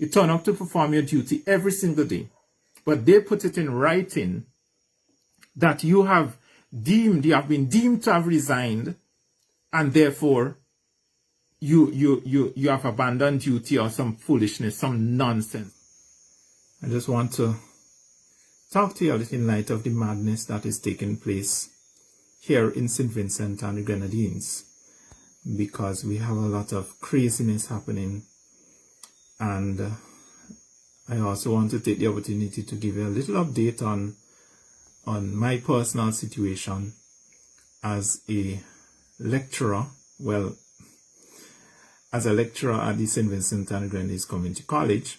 You turn up to perform your duty every single day. But they put it in writing that you have been deemed to have resigned, and therefore you have abandoned duty or some foolishness, some nonsense. I just want to talk to you a little in light of the madness that is taking place here in St. Vincent and the Grenadines, because we have a lot of craziness happening. And I also want to take the opportunity to give you a little update on my personal situation as a lecturer. Well, as a lecturer at the St. Vincent and the Grenadines Community College.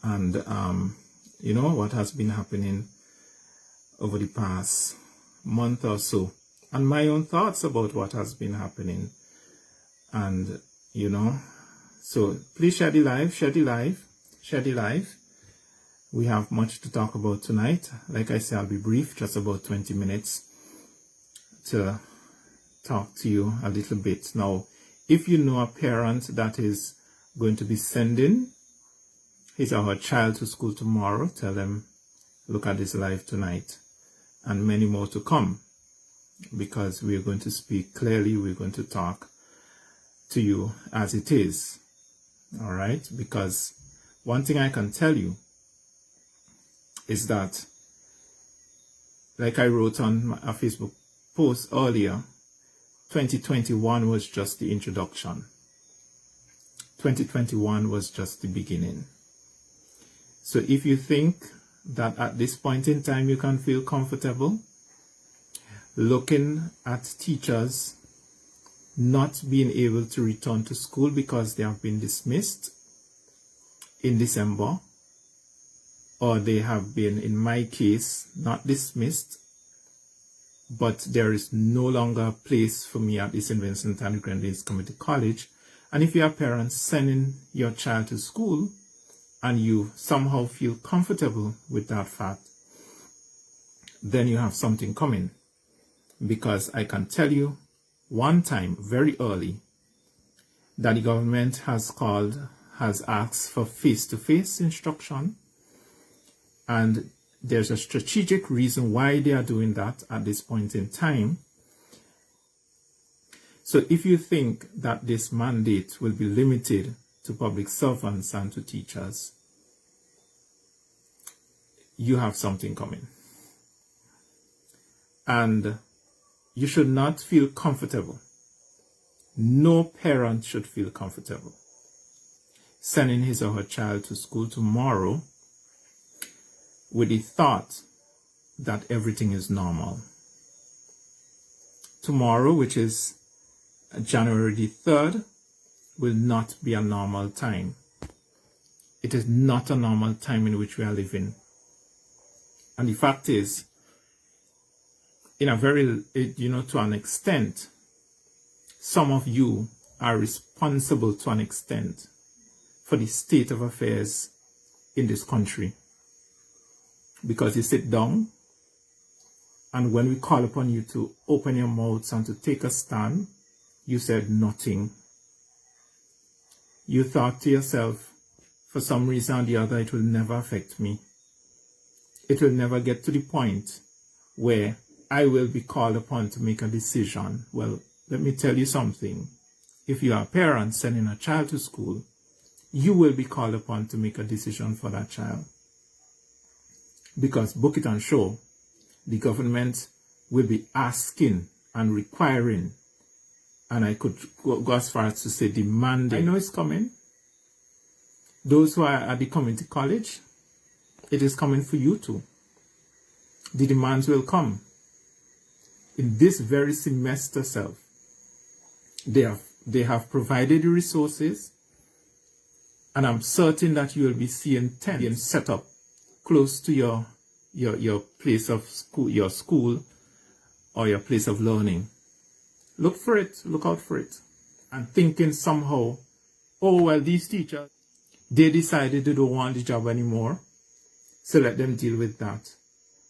And you know what has been happening over the past month or so, and my own thoughts about what has been happening. And you know, so please share the live, share the live, share the live. We have much to talk about tonight. Like I said, I'll be brief, just about 20 minutes to talk to you a little bit. Now, if you know a parent that is going to be sending his or her child to school tomorrow, tell them, look at this live tonight, and many more to come, because we're going to speak clearly. We're going to talk to you as it is. All right? Because one thing I can tell you is that, like I wrote on a Facebook post earlier, 2021 was just the introduction. 2021 was just the beginning. So if you think that at this point in time you can feel comfortable looking at teachers not being able to return to school because they have been dismissed in December, or they have been, in my case, not dismissed, but there is no longer a place for me at the St. Vincent and the Grenadines Community College. And if you are parents sending your child to school and you somehow feel comfortable with that fact, then you have something coming. Because I can tell you one time, very early, that the government has asked for face-to-face instruction, and there's a strategic reason why they are doing that at this point in time. So if you think that this mandate will be limited to public servants and to teachers, you have something coming. And you should not feel comfortable. No parent should feel comfortable sending his or her child to school tomorrow with the thought that everything is normal. Tomorrow, which is January the 3rd, will not be a normal time. It is not a normal time in which we are living. And the fact is, in a very, to an extent, some of you are responsible to an extent for the state of affairs in this country. Because you sit down, and when we call upon you to open your mouths and to take a stand, you said nothing. You thought to yourself, for some reason or the other, it will never affect me. It will never get to the point where I will be called upon to make a decision. Well, let me tell you something. If you are a parent sending a child to school, you will be called upon to make a decision for that child. Because book it and show, the government will be asking and requiring, and I could go as far as to say demanding. I know it's coming. Those who are at the community college, it is coming for you too. The demands will come. In this very semester self, they have provided the resources, and I'm certain that you will be seeing tents being set up close to your place of school, your school, or your place of learning. Look for it, look out for it. And thinking somehow, oh well, these teachers, they decided they don't want the job anymore, so let them deal with that.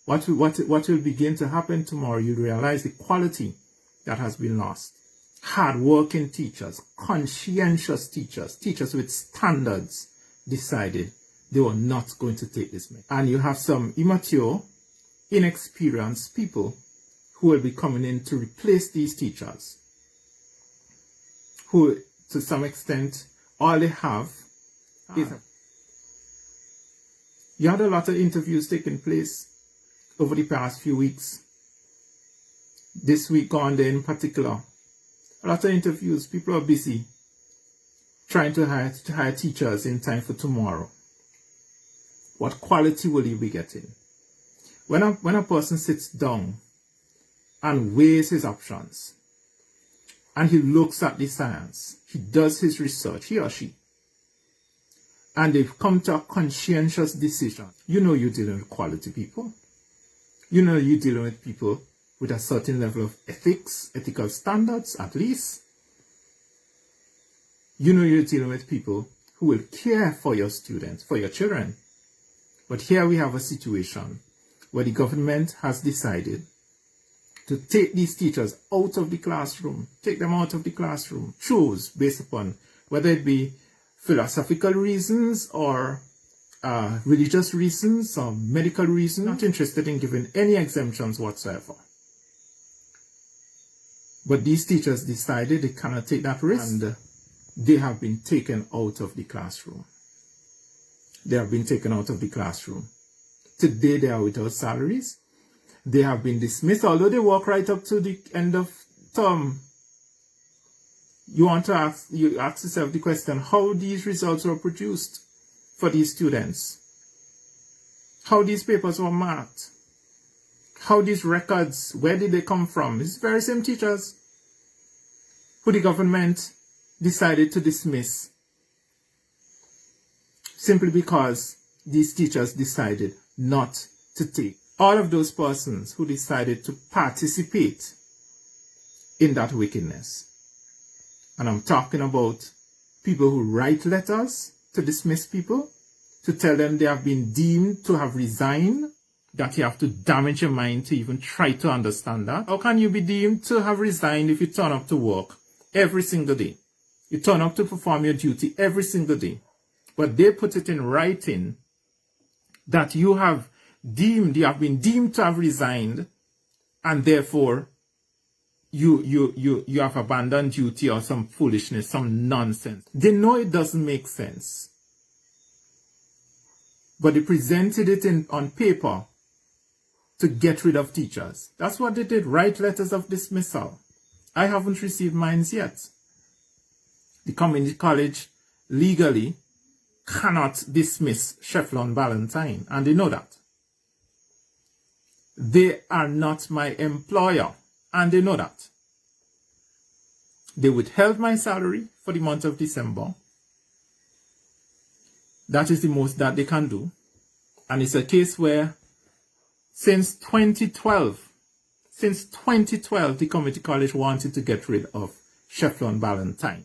What will begin to happen tomorrow, you realize the quality that has been lost. hard-working teachers, conscientious teachers, teachers with standards, decided they were not going to take this message. And you have some immature, inexperienced people who will be coming in to replace these teachers, who, to some extent, all they have is... You had a lot of interviews taking place over the past few weeks. This week on there in particular, a lot of interviews. People are busy trying to hire teachers in time for tomorrow. What quality will you be getting? When a person sits down and weighs his options, and he looks at the science, he does his research, he or she, and they've come to a conscientious decision, you know you're dealing with quality people. You know you're dealing with people with a certain level of ethics, ethical standards at least. You know you're dealing with people who will care for your students, for your children. But here we have a situation where the government has decided to take these teachers out of the classroom, take them out of the classroom, choose based upon whether it be philosophical reasons or religious reasons or medical reasons, not interested in giving any exemptions whatsoever. But these teachers decided they cannot take that risk, and they have been taken out of the classroom. They have been taken out of the classroom. Today they are without salaries. They have been dismissed, although they work right up to the end of term. You ask yourself the question, how these results were produced for these students, how these papers were marked, how these records, where did they come from? It's very same teachers who the government decided to dismiss simply because these teachers decided not to take. All of those persons who decided to participate in that wickedness. And I'm talking about people who write letters to dismiss people, to tell them they have been deemed to have resigned, that you have to damage your mind to even try to understand that. How can you be deemed to have resigned if you turn up to work every single day? You turn up to perform your duty every single day. But they put it in writing that you have been deemed to have resigned, and therefore you have abandoned duty or some foolishness, some nonsense. They know it doesn't make sense. But they presented it on paper to get rid of teachers. That's what they did, write letters of dismissal. I haven't received mine yet. The community college legally cannot dismiss Shefflin Ballantyne, and they know that. They are not my employer, and they know that. They withheld my salary for the month of December. That is the most that they can do. And it's a case where since 2012, the community college wanted to get rid of Shefflin Ballantyne.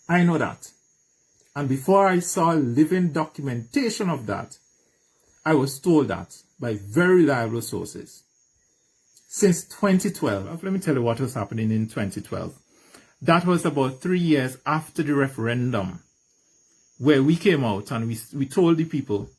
I know that. And before I saw living documentation of that, I was told that by very reliable sources. Since 2012, let me tell you what was happening in 2012. That was about 3 years after the referendum, where we came out and we told the people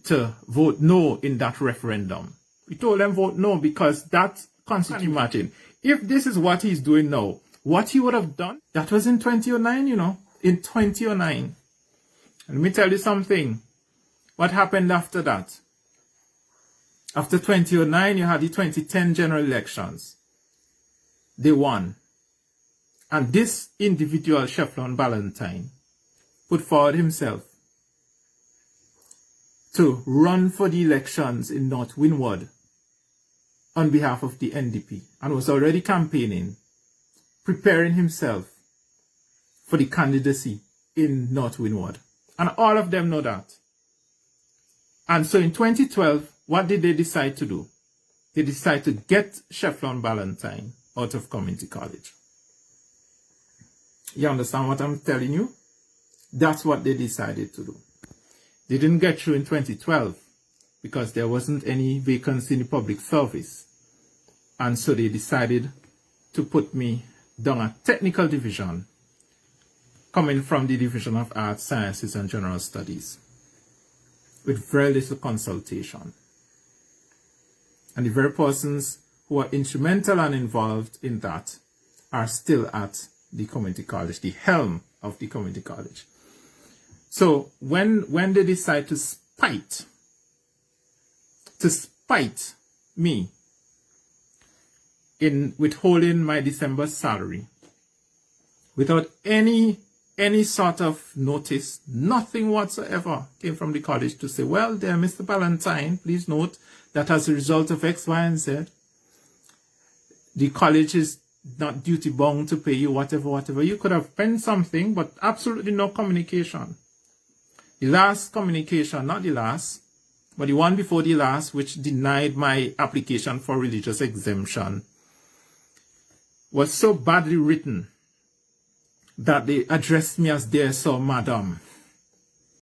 to vote no in that referendum. We told them vote no because that constitutes, imagine, if this is what he's doing now, what he would have done, that was in 2009, you know, in 2009. And let me tell you something. What happened after that? After 2009, you had the 2010 general elections. They won. And this individual, Shefflin Ballantyne, put forward himself to run for the elections in North Windward on behalf of the NDP, and was already campaigning, preparing himself for the candidacy in North Windward. And all of them know that. And so in 2012, what did they decide to do? They decided to get Shefflin Ballantyne out of community college. You understand what I'm telling you? That's what they decided to do. They didn't get through in 2012 because there wasn't any vacancy in the public service. And so they decided to put me down a technical division coming from the Division of Arts, Sciences and General Studies with very little consultation. And the very persons who are instrumental and involved in that are still at the community college, the helm of the community college. So when they decide to spite me in withholding my December salary without any sort of notice, nothing whatsoever came from the college to say, well, dear Mr. Ballantyne, please note that as a result of X, Y, and Z, the college is not duty bound to pay you whatever. You could have penned something, but absolutely no communication. The last communication, not the last, but the one before the last, which denied my application for religious exemption, was so badly written that they addressed me as dear sir, madam.